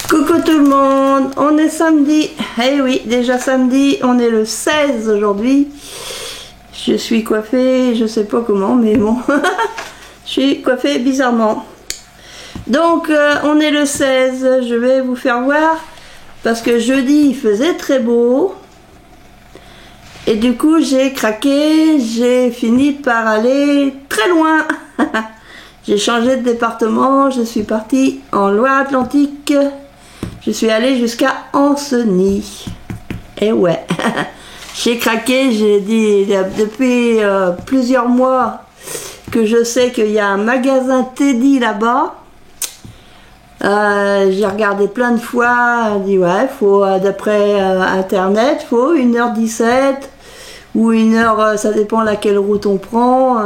Coucou tout le monde, on est samedi. Eh oui, déjà samedi, on est le 16 aujourd'hui. Je suis coiffée, je sais pas comment, mais bon, je suis coiffée bizarrement. Donc, on est le 16, je vais vous faire voir, parce que jeudi, il faisait très beau. Et du coup, j'ai craqué, j'ai fini par aller très loin. J'ai changé de département, je suis partie en Loire-Atlantique. Je suis allée jusqu'à Ancenis. Et ouais, j'ai craqué, j'ai dit depuis plusieurs mois que je sais qu'il y a un magasin Teddy là-bas. J'ai regardé plein de fois, j'ai dit ouais, faut d'après internet, faut 1h17 ou 1h, ça dépend laquelle route on prend.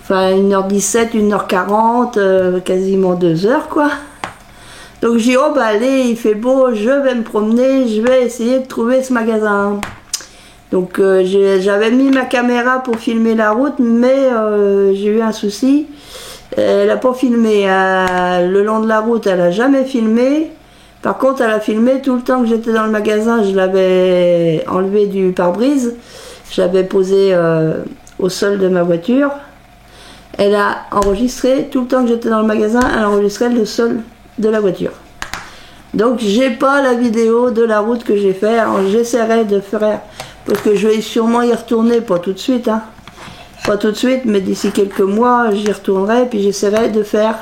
Enfin 1h17, 1h40, quasiment 2 heures quoi. Donc j'ai dit oh bah allez, il fait beau, je vais me promener, je vais essayer de trouver ce magasin. Donc j'avais mis ma caméra pour filmer la route, mais j'ai eu un souci. Elle n'a pas filmé le long de la route, elle n'a jamais filmé. Par contre, elle a filmé tout le temps que j'étais dans le magasin. Je l'avais enlevé du pare-brise, je l'avais posé au sol de ma voiture. Elle a enregistré tout le temps que j'étais dans le magasin, elle a enregistré le sol de la voiture. Donc j'ai pas la vidéo de la route que j'ai fait. Alors j'essaierai de faire, parce que je vais sûrement y retourner, pas tout de suite, hein. Pas tout de suite, mais d'ici quelques mois, j'y retournerai, puis j'essaierai de faire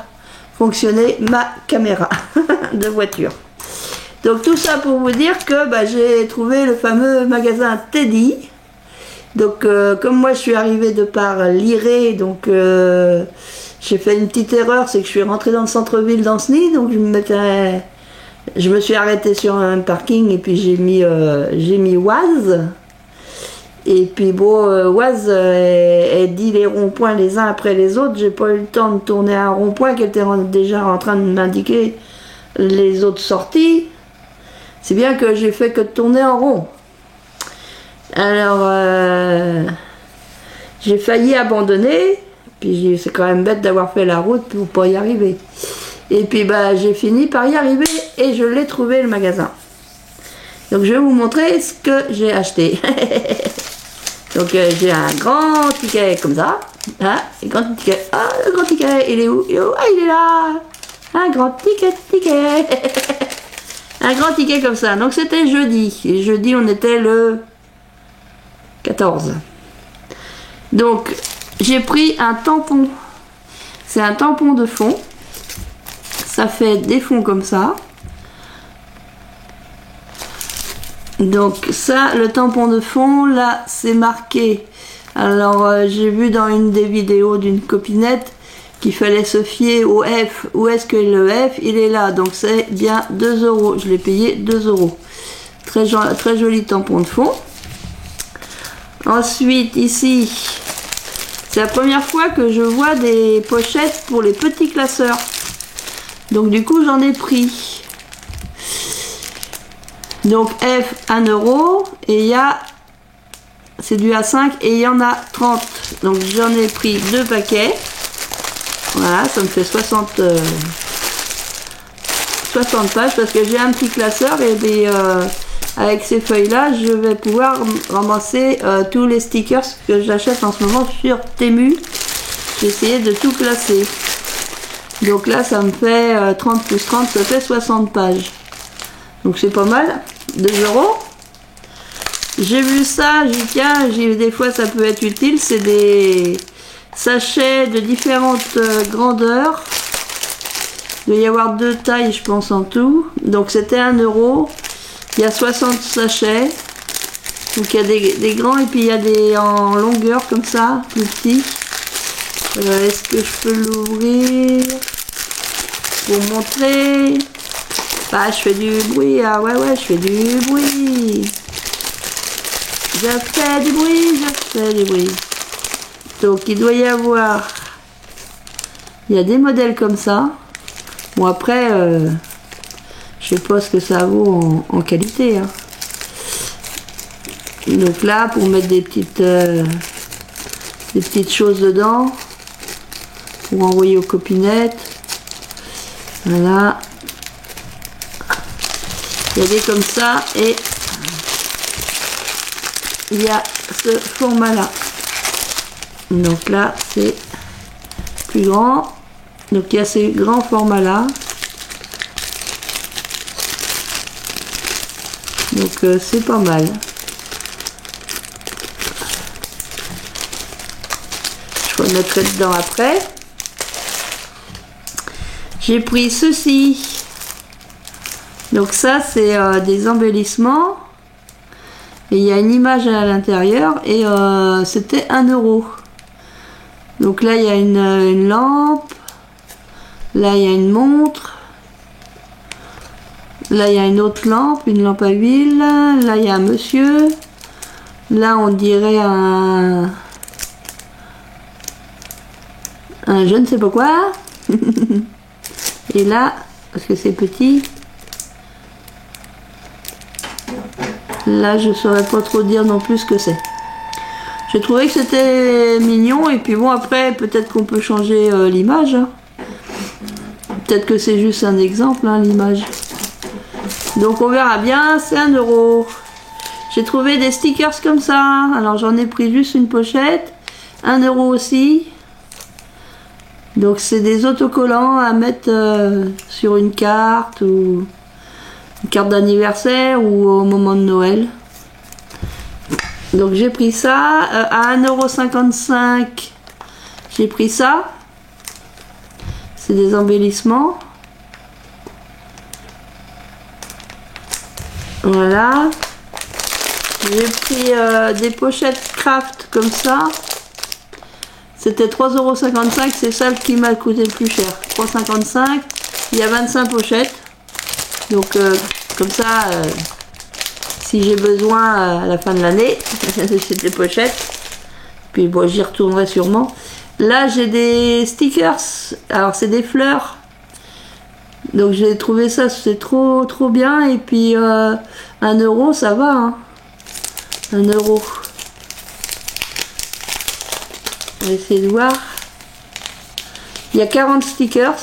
fonctionner ma caméra de voiture. Donc tout ça pour vous dire que bah, j'ai trouvé le fameux magasin Teddy. Donc comme moi je suis arrivée de par Liré, donc j'ai fait une petite erreur, c'est que je suis rentrée dans le centre-ville d'Ancenis, donc je me suis arrêtée sur un parking et puis j'ai mis Oise. Et puis bon, Oise, elle dit les ronds-points les uns après les autres. J'ai pas eu le temps de tourner un rond-point qu'elle était déjà en train de m'indiquer les autres sorties. C'est bien que j'ai fait que de tourner en rond. Alors, j'ai failli abandonner. Puis c'est quand même bête d'avoir fait la route pour pas y arriver. Et puis bah, j'ai fini par y arriver et je l'ai trouvé le magasin. Donc je vais vous montrer ce que j'ai acheté. Donc j'ai un grand ticket comme ça. Hein, un grand ticket. Ah, le grand ticket, il est où? Ah, il est là. Un grand ticket. Un grand ticket comme ça. Donc c'était jeudi. Et jeudi, on était le 14. Donc j'ai pris un tampon. C'est un tampon de fond. Ça fait des fonds comme ça. Donc ça, le tampon de fond, là, c'est marqué. Alors, j'ai vu dans une des vidéos d'une copinette qu'il fallait se fier au F. Où est-ce que le F? Il est là. Donc c'est bien 2 €. Je l'ai payé 2 €. Très joli tampon de fond. Ensuite, ici, c'est la première fois que je vois des pochettes pour les petits classeurs. Donc du coup, j'en ai pris. Donc F 1 € et il y a, c'est du A5 et il y en a 30. Donc j'en ai pris 2 paquets. Voilà, ça me fait 60 pages parce que j'ai un petit classeur et avec ces feuilles là je vais pouvoir ramasser tous les stickers que j'achète en ce moment sur Temu. J'ai essayé de tout classer. Donc là ça me fait 30 plus 30, ça fait 60 pages. Donc c'est pas mal. 2 €. J'ai vu ça, j'ai dit tiens, des fois ça peut être utile. C'est des sachets de différentes grandeurs. Il doit y avoir 2 tailles je pense en tout. Donc c'était 1 €. Il y a 60 sachets. Donc il y a des grands et puis il y a des en longueur comme ça, plus petits. Est-ce que je peux l'ouvrir pour montrer? Bah, je fais du bruit, ah ouais, je fais du bruit. Je fais du bruit. Donc, il doit y avoir... Il y a des modèles comme ça. Bon, après, je sais pas ce que ça vaut en qualité. Hein. Donc là, pour mettre des petites choses dedans. Pour envoyer aux copinettes. Voilà. Il y a des comme ça et il y a ce format là. Donc là c'est plus grand. Donc il y a ces grands formats là. Donc c'est pas mal. Je remettrai dedans après. J'ai pris ceci. Donc ça c'est des embellissements. Et il y a une image à l'intérieur et c'était 1 €. Donc là il y a une lampe. Là il y a une montre. Là il y a une autre lampe, une lampe à huile. Là il y a un monsieur. Là on dirait un je ne sais pas quoi. Et là, parce que c'est petit, là je saurais pas trop dire non plus ce que c'est. J'ai trouvé que c'était mignon et puis bon après peut-être qu'on peut changer l'image. Hein. Peut-être que c'est juste un exemple hein, l'image. Donc on verra bien, c'est 1 €. J'ai trouvé des stickers comme ça. Alors j'en ai pris juste une pochette. 1 € aussi. Donc c'est des autocollants à mettre sur une carte ou une carte d'anniversaire ou au moment de Noël. Donc j'ai pris ça à 1,55 €. J'ai pris ça. C'est des embellissements. Voilà. J'ai pris des pochettes craft comme ça. C'était 3,55 €, c'est ça qui m'a coûté le plus cher. 3,55 €, il y a 25 pochettes. Donc comme ça, si j'ai besoin à la fin de l'année, j'ai des pochettes. Puis bon, j'y retournerai sûrement. Là, j'ai des stickers. Alors, c'est des fleurs. Donc j'ai trouvé ça, c'est trop bien. Et puis 1 €, ça va. Hein. 1 €. On va essayer de voir. Il y a 40 stickers.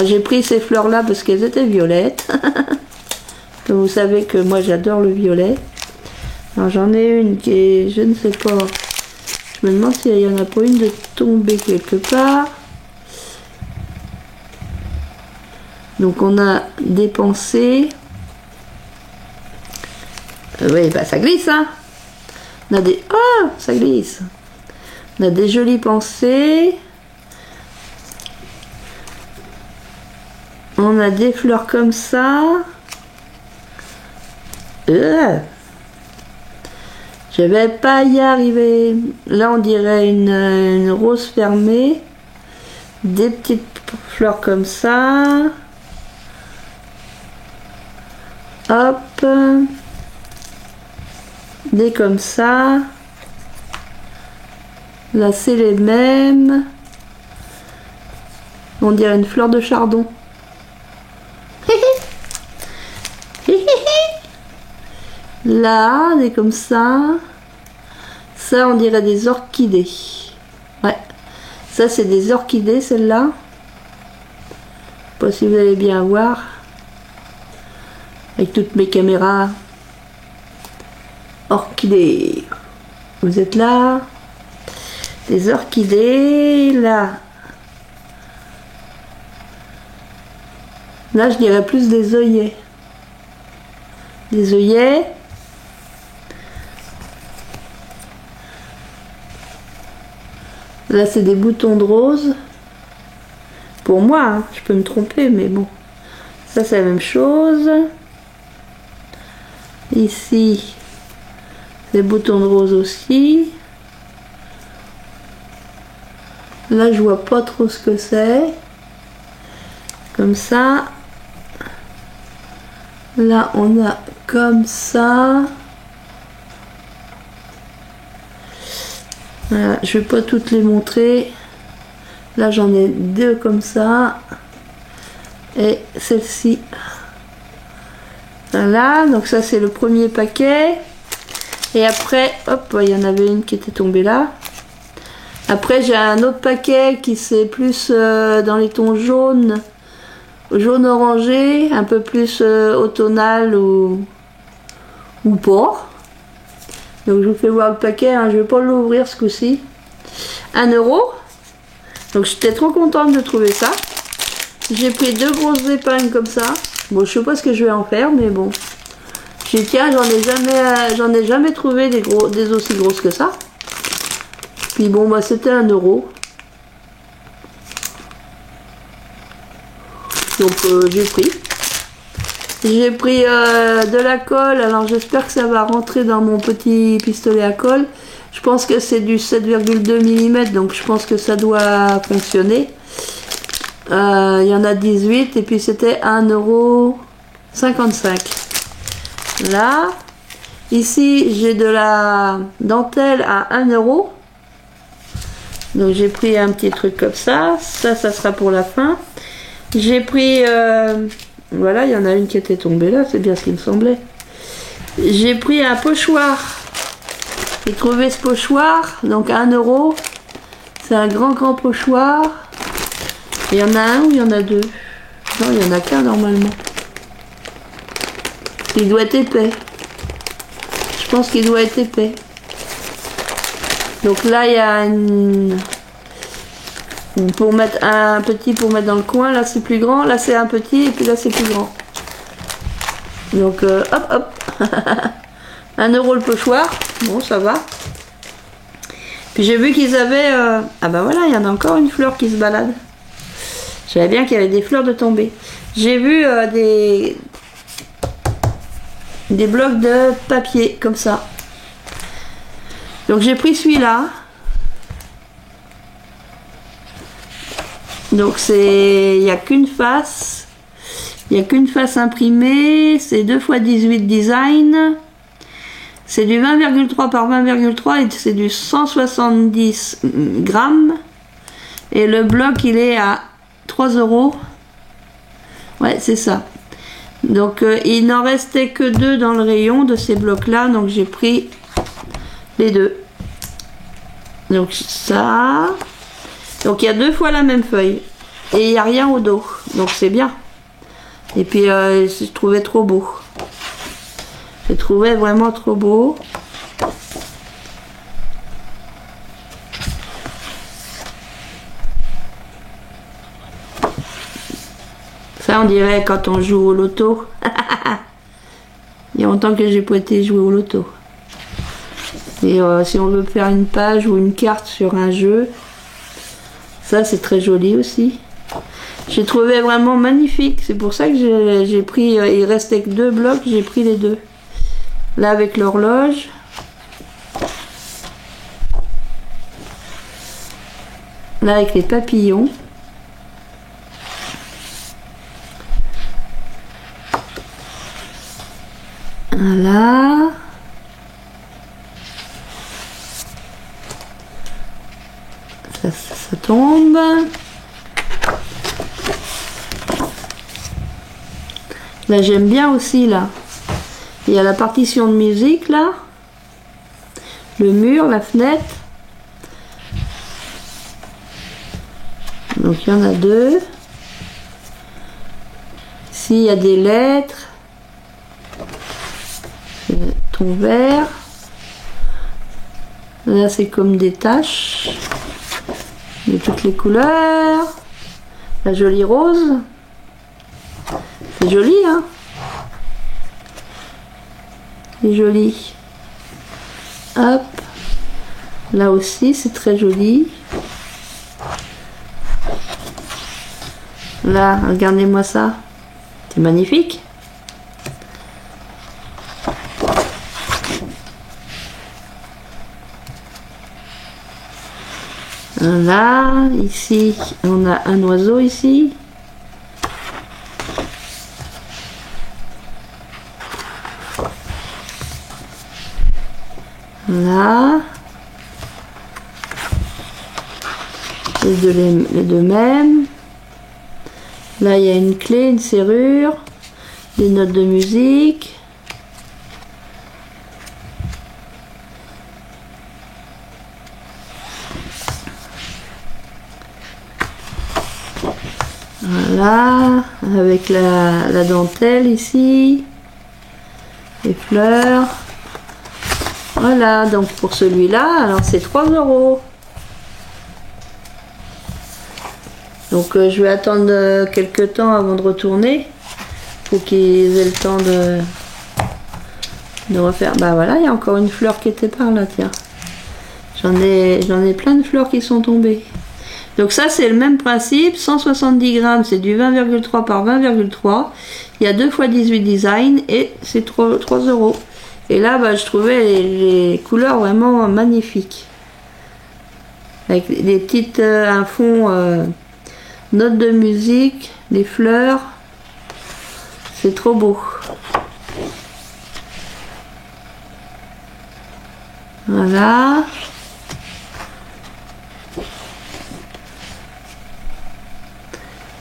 J'ai pris ces fleurs là parce qu'elles étaient violettes. Comme vous savez que moi j'adore le violet. Alors j'en ai une qui est, je ne sais pas. Je me demande s'il n'y en a pas une de tomber quelque part. Donc on a dépensé. Oui, bah ça glisse hein. On a des... Oh, ça glisse. On a des jolies pensées. On a des fleurs comme ça. Je vais pas y arriver. Là, on dirait une rose fermée. Des petites fleurs comme ça. Hop. Des comme ça. Là, c'est les mêmes. On dirait une fleur de chardon. Là, des comme ça. Ça, on dirait des orchidées. Ouais. Ça, c'est des orchidées, celle-là. Je sais pas si vous allez bien voir. Avec toutes mes caméras. Orchidées. Vous êtes là. Des orchidées. Là. Là, je dirais plus des œillets. Des œillets. Là, c'est des boutons de rose. Pour moi, hein, je peux me tromper, mais bon. Ça, c'est la même chose. Ici, des boutons de rose aussi. Là, je vois pas trop ce que c'est. Comme ça. Là, on a comme ça. Voilà, je vais pas toutes les montrer. Là, j'en ai deux comme ça. Et celle-ci. Voilà, donc ça, c'est le premier paquet. Et après, hop, il y en avait une qui était tombée là. Après, j'ai un autre paquet qui c'est plus dans les tons jaunes. jaune orangé, un peu plus automnal ou pas. Donc je vous fais voir le paquet, hein. Je vais pas l'ouvrir ce coup-ci. 1 €. Donc j'étais trop contente de trouver ça. J'ai pris 2 grosses épingles comme ça. Bon, je sais pas ce que je vais en faire, mais bon. J'ai dit tiens, j'en ai jamais trouvé des aussi grosses que ça. Puis bon, bah c'était 1 €. Donc j'ai pris. J'ai pris de la colle. Alors j'espère que ça va rentrer dans mon petit pistolet à colle. Je pense que c'est du 7,2 mm, donc je pense que ça doit fonctionner. Il y en a 18 et puis c'était 1,55 €. Là, ici j'ai de la dentelle à 1 €. Donc j'ai pris un petit truc comme ça. Ça sera pour la fin. J'ai pris... voilà, il y en a une qui était tombée là, c'est bien ce qu'il me semblait. J'ai pris un pochoir. J'ai trouvé ce pochoir, donc à 1 €. C'est un grand pochoir. Il y en a un ou il y en a deux? Non, il y en a qu'un normalement. Il doit être épais. Je pense qu'il doit être épais. Donc là, il y a une... Pour mettre un petit pour mettre dans le coin, là c'est plus grand, là c'est un petit et puis là c'est plus grand. Donc hop. 1 € le pochoir, bon ça va. Puis j'ai vu qu'ils avaient... Ah bah voilà, il y en a encore une fleur qui se balade. Je savais bien qu'il y avait des fleurs de tombée. J'ai vu des blocs de papier comme ça. Donc j'ai pris celui-là. Donc c'est, il n'y a qu'une face, imprimée, c'est 2 x 18 design, c'est du 20,3 par 20,3 et c'est du 170 grammes et le bloc il est à 3 €. Ouais, c'est ça. Donc il n'en restait que 2 dans le rayon de ces blocs là, donc j'ai pris les 2. Donc ça. Donc il y a 2 fois la même feuille et il n'y a rien au dos, donc c'est bien. Et puis je trouvais trop beau. Je trouvais vraiment trop beau. Ça on dirait quand on joue au loto. Il y a longtemps que j'ai pas été jouer au loto. Et si on veut faire une page ou une carte sur un jeu, ça c'est très joli aussi. J'ai trouvé vraiment magnifique. C'est pour ça que j'ai pris... il restait que 2 blocs, j'ai pris les 2. Là avec l'horloge. Là avec les papillons. Voilà. Ça tombe. Là j'aime bien aussi là. Il y a la partition de musique là. Le mur, la fenêtre. Donc il y en a 2. Ici il y a des lettres. Ton vert. Là c'est comme des taches. De toutes les couleurs. La jolie rose. C'est joli, hein? C'est joli. Hop. Là aussi, c'est très joli. Là, regardez-moi ça. C'est magnifique. Là, ici, on a un oiseau ici. Là. Les deux mêmes. Là, il y a une clé, une serrure, des notes de musique. Voilà, avec la dentelle ici, les fleurs. Voilà, donc pour celui-là, alors c'est 3 €. Donc je vais attendre quelques temps avant de retourner pour qu'ils aient le temps de refaire. Bah voilà, il y a encore une fleur qui était par là, tiens. J'en ai plein de fleurs qui sont tombées. Donc ça c'est le même principe, 170 grammes, c'est du 20,3 par 20,3. Il y a 2 x 18 design et c'est 3 €. Et là bah, je trouvais les couleurs vraiment magnifiques. Avec des petites, un fond, notes de musique, les fleurs. C'est trop beau. Voilà.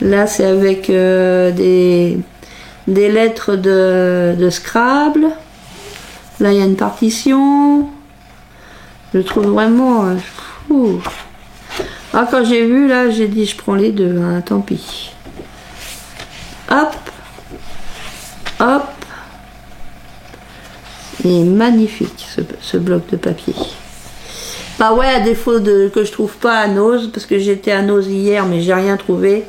Là, c'est avec des lettres de Scrabble. Là, il y a une partition. Je trouve vraiment fou. Ah, quand j'ai vu, là, j'ai dit, je prends les deux, hein, tant pis. Hop. Hop. Il est magnifique, ce bloc de papier. Bah ouais, à défaut que je trouve pas à Nose, parce que j'étais à Nose hier, mais j'ai rien trouvé.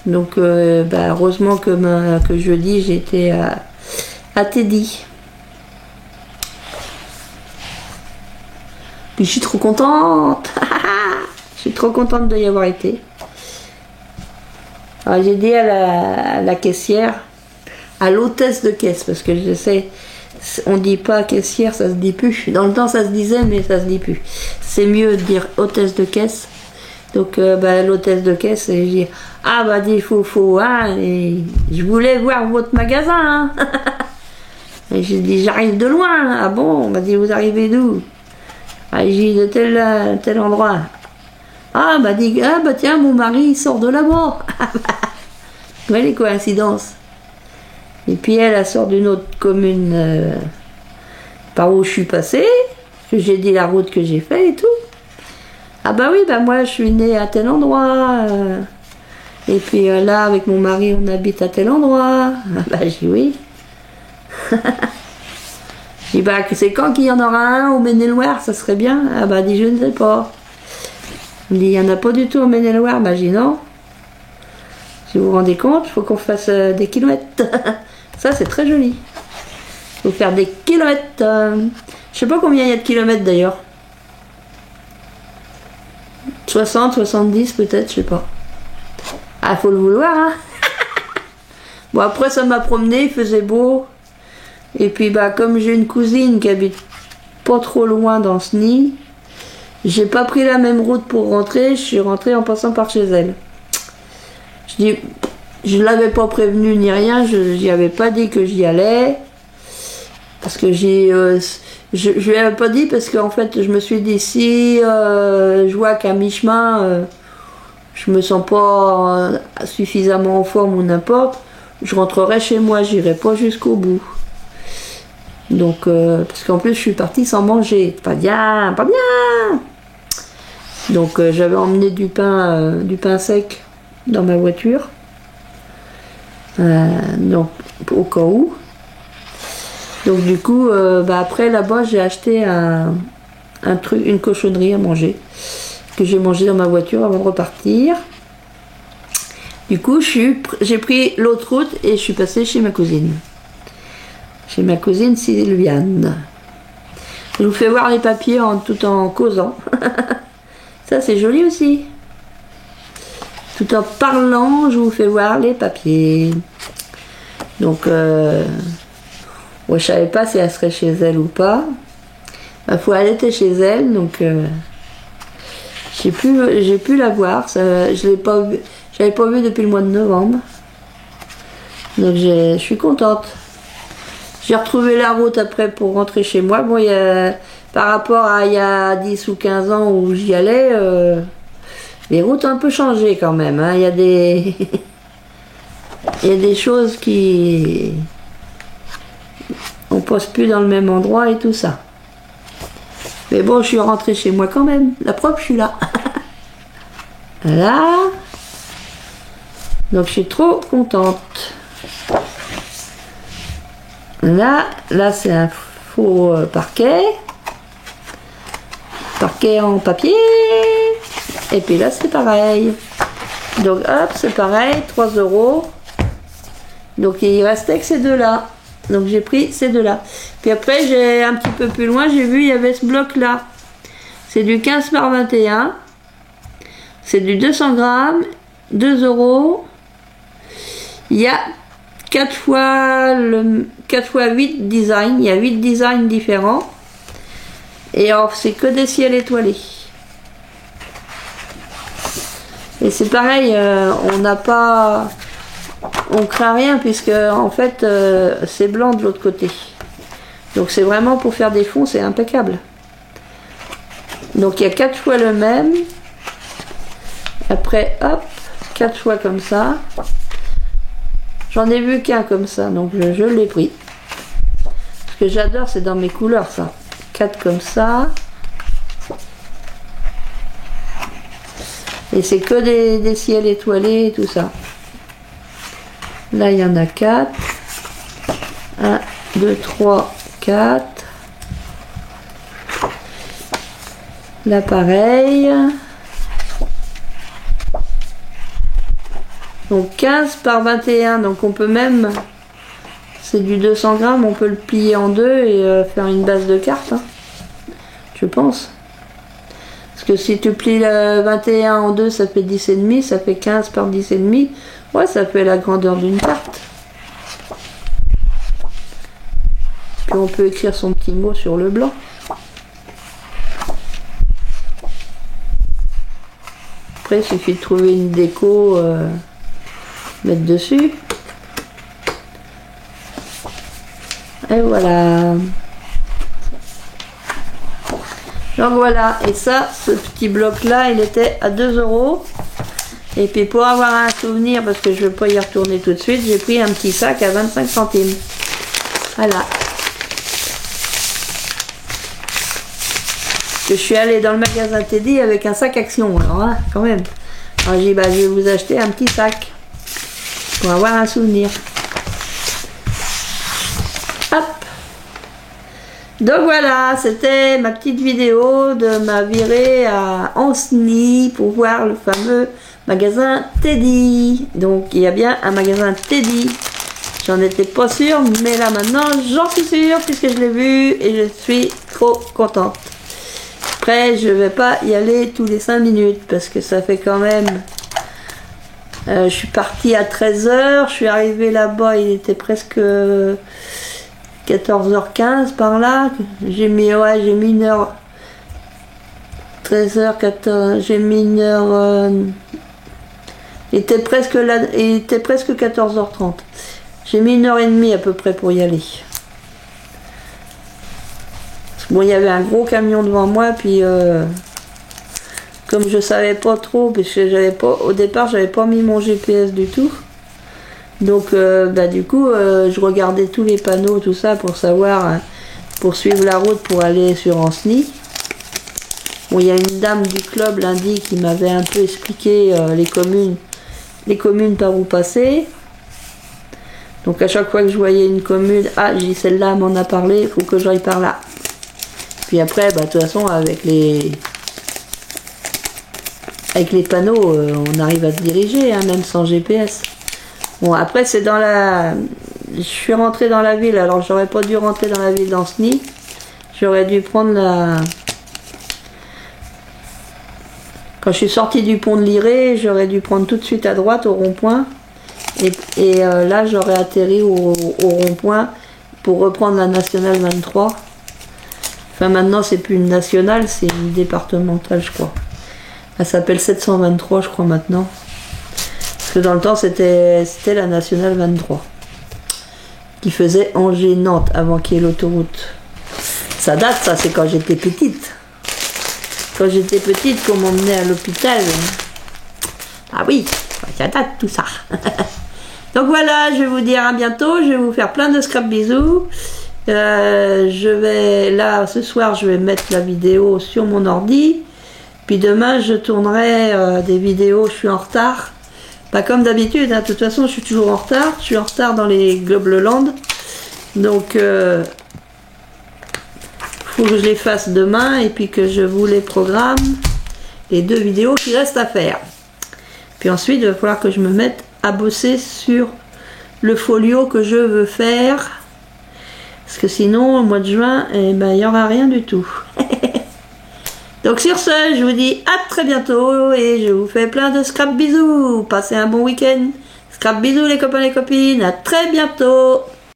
Donc, bah, heureusement que jeudi, j'étais à Teddy. Puis je suis trop contente. Je suis trop contente d'y avoir été. Alors, j'ai dit à la caissière, à l'hôtesse de caisse, parce que je sais, on dit pas caissière, ça se dit plus. Dans le temps, ça se disait, mais ça se dit plus. C'est mieux de dire hôtesse de caisse. Donc, bah, l'hôtesse de caisse, et je dis, ah bah, dit, faut, hein, et je voulais voir votre magasin, hein. Et j'ai dit, j'arrive de loin. Ah bon, on m'a dit, vous arrivez d'où? Ah, j'ai dit, de tel endroit. Ah bah, dit, ah bah tiens, mon mari il sort de là-bas. Ouais, les coïncidences. Et puis elle sort d'une autre commune par où je suis passée, que j'ai dit la route que j'ai fait et tout. Ah bah oui, bah moi je suis née à tel endroit. Et puis là, avec mon mari, on habite à tel endroit. Ah bah j'ai dit oui. Je dis bah c'est quand qu'il y en aura un au Maine-et-Loire, ça serait bien. Ah bah dit je ne sais pas. Il me dit il n'y en a pas du tout au Maine-et-Loire. Bah j'ai dit non. Si vous vous rendez compte, il faut qu'on fasse des kilomètres. Ça c'est très joli. Il faut faire des kilomètres. Je sais pas combien il y a de kilomètres d'ailleurs. 60, 70 peut-être, je sais pas. Ah, faut le vouloir, hein. Bon, après, ça m'a promené, il faisait beau. Et puis, bah, comme j'ai une cousine qui habite pas trop loin dans ce nid, j'ai pas pris la même route pour rentrer, je suis rentrée en passant par chez elle. Je dis, je l'avais pas prévenu ni rien, je n'y avais pas dit que j'y allais. Parce que je lui avais pas dit parce qu'en fait, je me suis dit, si je vois qu'à mi-chemin, je me sens pas suffisamment en forme ou n'importe, je rentrerai chez moi, j'irai pas jusqu'au bout. Donc, parce qu'en plus, je suis partie sans manger. Pas bien, pas bien. Donc, j'avais emmené du pain sec dans ma voiture. Donc, au cas où. Donc, du coup, bah, après, là-bas, j'ai acheté une cochonnerie à manger. Que j'ai mangé dans ma voiture avant de repartir. Du coup, j'ai pris l'autre route et je suis passée chez ma cousine. Chez ma cousine Sylviane. Je vous fais voir les papiers tout en causant. Ça, c'est joli aussi. Tout en parlant, je vous fais voir les papiers. Donc, moi, je savais pas si elle serait chez elle ou pas. Ma foi, elle était chez elle, donc j'ai pu la voir. Je l'ai pas vu. J'avais pas vu depuis le mois de novembre. Donc je suis contente. J'ai retrouvé la route après pour rentrer chez moi. Bon, par rapport à il y a 10 ou 15 ans où j'y allais, les routes ont un peu changé quand même. Hein. Il y a des choses qui... On passe plus dans le même endroit et tout ça. Mais bon, je suis rentrée chez moi quand même. La preuve, je suis là. Voilà. Donc je suis trop contente. Là c'est un faux parquet. Parquet en papier. Et puis là c'est pareil. Donc hop, c'est pareil, 3 €. Donc il restait que ces deux-là. Donc j'ai pris ces deux-là. Puis après, j'ai un petit peu plus loin, j'ai vu, il y avait ce bloc-là. C'est du 15 par 21. C'est du 200 grammes, 2 €. Il y a 4 fois 8 designs. Il y a 8 designs différents. Et alors, c'est que des ciels étoilés. Et c'est pareil, on n'a pas... On craint rien puisque en fait c'est blanc de l'autre côté. Donc c'est vraiment pour faire des fonds, c'est impeccable. Donc il y a 4 fois le même. Après hop, 4 fois comme ça. J'en ai vu qu'un comme ça, donc je l'ai pris. Ce que j'adore, c'est dans mes couleurs ça. 4 comme ça. Et c'est que des ciels étoilés et tout ça. Là, il y en a 4. 1, 2, 3, 4. Là, pareil. Donc 15 par 21. Donc on peut même... C'est du 200 grammes. On peut le plier en deux et faire une base de cartes. Hein, je pense. Parce que si tu plies le 21 en deux, ça fait 10,5. Ça fait 15 par 10,5. Ouais, ça fait la grandeur d'une carte. Puis on peut écrire son petit mot sur le blanc. Après, il suffit de trouver une déco, mettre dessus. Et voilà. Donc voilà. Et ça, ce petit bloc-là, il était à 2 €. Et puis pour avoir un souvenir, parce que je ne vais pas y retourner tout de suite, j'ai pris un petit sac à 25 centimes. Voilà. Je suis allée dans le magasin Teddy avec un sac Action, alors hein, quand même. Alors j'ai dit, bah, je vais vous acheter un petit sac pour avoir un souvenir. Hop. Donc voilà, c'était ma petite vidéo de ma virée à Ancenis pour voir le fameux magasin Teddy. Donc il y a bien un magasin Teddy. J'en étais pas sûre, mais là maintenant j'en suis sûre puisque je l'ai vu et je suis trop contente. Après je vais pas y aller tous les 5 minutes parce que ça fait quand même... je suis partie à 13 h, je suis arrivée là-bas, il était presque 14 h 15 par là. J'ai mis une heure... 13 h 14, j'ai mis une heure... il était presque 14 h 30. J'ai mis 1h30 à peu près pour y aller. Bon, il y avait un gros camion devant moi, puis comme je savais pas trop, parce que au départ j'avais pas mis mon GPS du tout. Donc du coup je regardais tous les panneaux, tout ça pour savoir, pour suivre la route pour aller sur Ancenis. Bon, il y a une dame du club lundi qui m'avait un peu expliqué les communes par où passer. Donc à chaque fois que je voyais une commune, ah, j'ai dit celle-là m'en a parlé, il faut que j'aille par là. Puis après, de toute façon, avec les panneaux, on arrive à se diriger, hein, même sans GPS. Bon, après, c'est dans la... Je suis rentrée dans la ville, alors j'aurais pas dû rentrer dans la ville d'Ancenis. J'aurais dû prendre la... Quand je suis sortie du pont de Liré, j'aurais dû prendre tout de suite à droite au rond-point. Et là, j'aurais atterri au rond-point pour reprendre la nationale 23. Enfin, maintenant, c'est plus une nationale, c'est une départementale, je crois. Elle s'appelle 723, je crois, maintenant. Parce que dans le temps, c'était la nationale 23. Qui faisait Angers-Nantes avant qu'il y ait l'autoroute. Ça date, ça, c'est quand j'étais petite. Quand j'étais petite, qu'on m'emmenait à l'hôpital. Ah oui, ça date tout ça. Donc voilà, je vais vous dire à bientôt. Je vais vous faire plein de scrap bisous. Ce soir, je vais mettre la vidéo sur mon ordi. Puis demain, je tournerai des vidéos. Je suis en retard. Pas comme d'habitude, hein. De toute façon je suis toujours en retard. Je suis en retard dans les Global Land. Donc faut que je les fasse demain et puis que je vous les programme. Les 2 vidéos qui restent à faire. Puis ensuite il va falloir que je me mette à bosser sur le folio que je veux faire. Parce que sinon au mois de juin, eh ben, il n'y aura rien du tout. Donc sur ce, je vous dis à très bientôt et je vous fais plein de scrap bisous. Passez un bon week-end. Scrap bisous les copains et les copines. À très bientôt.